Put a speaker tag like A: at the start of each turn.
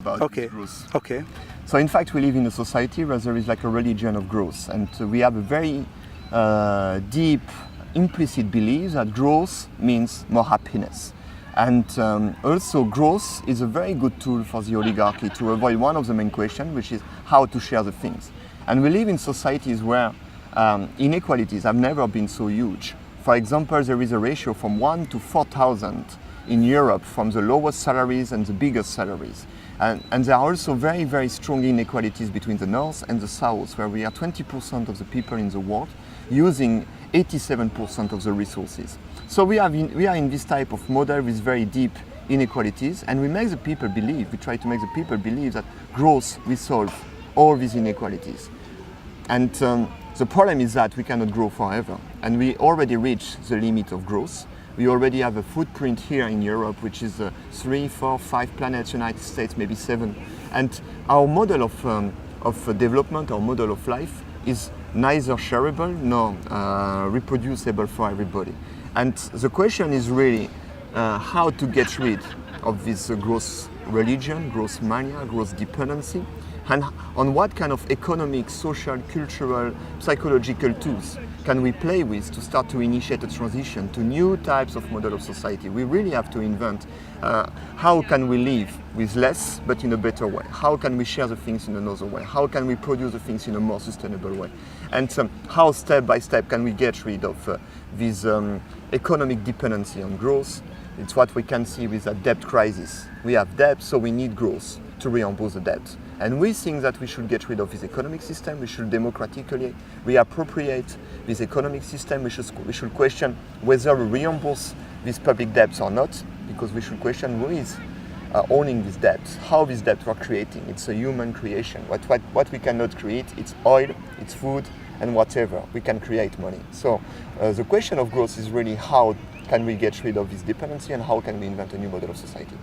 A: about
B: Okay.
A: growth.
B: Okay.
A: So in fact, we live in a society where there is like a religion of growth, and we have a very deep, implicit belief that growth means more happiness. And also growth is a very good tool for the oligarchy to avoid one of the main questions, which is how to share the things. And we live in societies where inequalities have never been so huge. For example, there is a ratio from 1 to 4,000 in Europe from the lowest salaries and the biggest salaries. And there are also very, very strong inequalities between the North and the South, where we are 20% of the people in the world using 87% of the resources. So we are in this type of model with very deep inequalities, and we make the people believe, we try to make the people believe that growth will solve all these inequalities. And the problem is that we cannot grow forever, and we already reached the limit of growth. We already have a footprint here in Europe, which is 3, 4, 5 planets, United States, maybe 7. And our model of development, our model of life, is neither shareable nor reproducible for everybody. And the question is really how to get rid of this growth religion, growth mania, growth dependency, and on what kind of economic, social, cultural, psychological tools can we play with to start to initiate a transition to new types of model of society. We really have to invent how can we live with less but in a better way? How can we share the things in another way? How can we produce the things in a more sustainable way? And how step by step can we get rid of this economic dependency on growth? It's what we can see with a debt crisis. We have debt, so we need growth to reimburse the debt. And we think that we should get rid of this economic system. We should democratically reappropriate this economic system. We should question whether we reimburse these public debts or not, because we should question who is owning these debts, how these debts were creating. It's a human creation. What we cannot create, it's oil, it's food, and whatever. We can create money. So the question of growth is really how can we get rid of this dependency and how can we invent a new model of society.